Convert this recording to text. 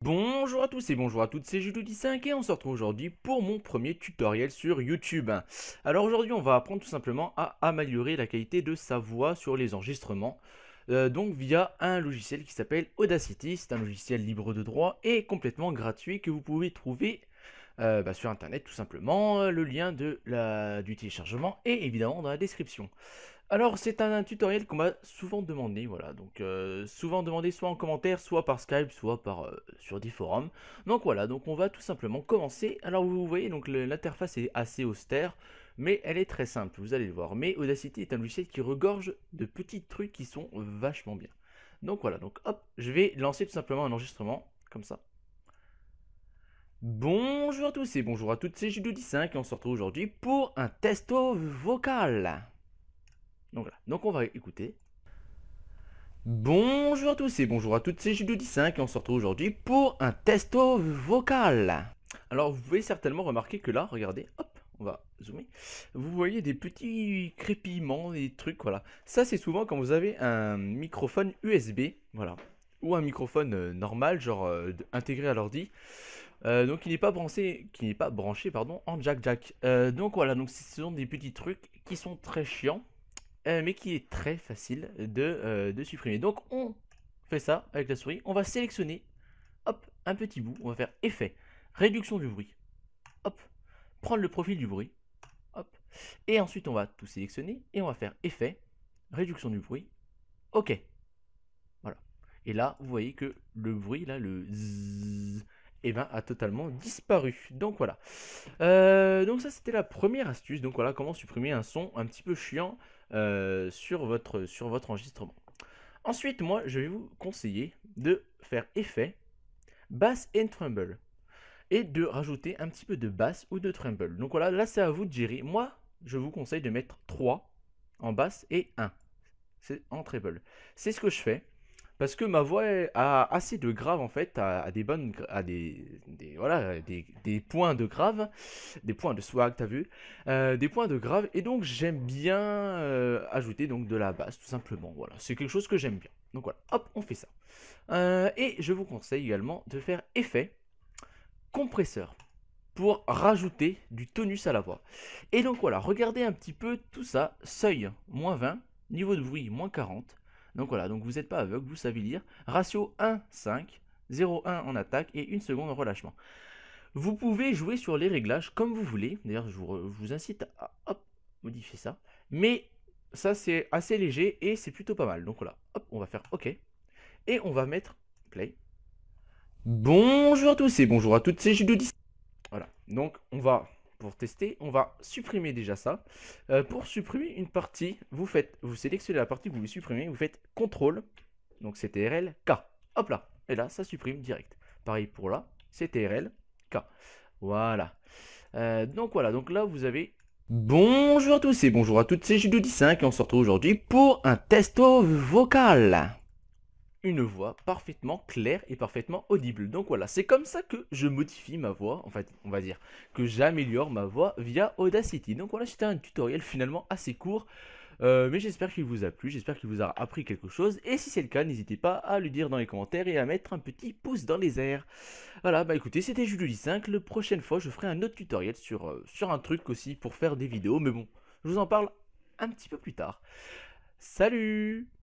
Bonjour à tous et bonjour à toutes, c'est Judo15 et on se retrouve aujourd'hui pour mon premier tutoriel sur YouTube. Alors aujourd'hui on va apprendre tout simplement à améliorer la qualité de sa voix sur les enregistrements. Donc via un logiciel qui s'appelle Audacity. C'est un logiciel libre de droit et complètement gratuit que vous pouvez trouver sur internet tout simplement. Le lien du téléchargement est évidemment dans la description. Alors c'est un tutoriel qu'on m'a souvent demandé, voilà, donc souvent demandé soit en commentaire, soit par Skype, soit sur des forums. Donc voilà, donc on va tout simplement commencer. Alors vous voyez, donc l'interface est assez austère, mais elle est très simple, vous allez le voir. Mais Audacity est un logiciel qui regorge de petits trucs qui sont vachement bien. Donc voilà, donc hop, je vais lancer tout simplement un enregistrement, comme ça. Bonjour à tous et bonjour à toutes, c'est Judo15 et on se retrouve aujourd'hui pour un testo vocal. Donc voilà, donc on va écouter. Bonjour à tous et bonjour à toutes, c'est Judo15 et on se retrouve aujourd'hui pour un testo vocal. Alors vous pouvez certainement remarquer que là, regardez, hop, on va zoomer. Vous voyez des petits crépillements, des trucs, voilà. Ça c'est souvent quand vous avez un microphone USB, voilà. Ou un microphone normal, genre intégré à l'ordi. Donc qui n'est pas branché pardon, en jack. Donc voilà, donc ce sont des petits trucs qui sont très chiants. Mais qui est très facile de supprimer. Donc on fait ça avec la souris, on va sélectionner, hop, un petit bout, on va faire effet, réduction du bruit, hop, prendre le profil du bruit, hop, et ensuite on va tout sélectionner et on va faire effet, réduction du bruit, ok, voilà. Et là vous voyez que le bruit, là, le zzz, et ben, a totalement disparu. Donc voilà. Donc ça c'était la première astuce. Donc voilà comment supprimer un son un petit peu chiant sur votre enregistrement. Ensuite, moi je vais vous conseiller de faire effet bass and tremble et de rajouter un petit peu de basse ou de tremble. Donc voilà, là c'est à vous de gérer. Moi je vous conseille de mettre 3 en basse et 1 c'est en treble. C'est ce que je fais parce que ma voix a assez de grave en fait, a des bonnes, a voilà, des points de grave, des points de swag, t'as vu, des points de grave, et donc j'aime bien ajouter donc de la basse tout simplement. Voilà, c'est quelque chose que j'aime bien. Donc voilà, hop, on fait ça. Et je vous conseille également de faire effet compresseur pour rajouter du tonus à la voix. Et donc voilà, regardez un petit peu tout ça. Seuil, -20, niveau de bruit, -40. Donc voilà, donc vous n'êtes pas aveugle, vous savez lire. Ratio 1, 5, 0,1 en attaque et 1 seconde en relâchement. Vous pouvez jouer sur les réglages comme vous voulez. D'ailleurs, je vous incite à hop, modifier ça. Mais ça, c'est assez léger et c'est plutôt pas mal. Donc voilà, hop, on va faire OK. Et on va mettre play. Bonjour à tous et bonjour à toutes, c'est Judo10. Voilà, donc on va, pour tester, on va supprimer déjà ça. Pour supprimer une partie, vous sélectionnez la partie que vous voulez supprimer, vous faites CTRL, donc CTRL K. Hop là, et là ça supprime direct. Pareil pour là, CTRL K. Voilà. Donc voilà, donc là vous avez... Bonjour à tous et bonjour à toutes, c'est Judo15 et on se retrouve aujourd'hui pour un testo vocal. Une voix parfaitement claire et parfaitement audible. Donc voilà, c'est comme ça que je modifie ma voix, en fait, on va dire que j'améliore ma voix via Audacity. Donc voilà, c'était un tutoriel finalement assez court, mais j'espère qu'il vous a plu, j'espère qu'il vous a appris quelque chose. Et si c'est le cas, n'hésitez pas à le dire dans les commentaires et à mettre un petit pouce dans les airs. Voilà, bah écoutez, c'était Julie5. La prochaine fois, je ferai un autre tutoriel sur un truc aussi pour faire des vidéos, mais bon, je vous en parle un petit peu plus tard. Salut!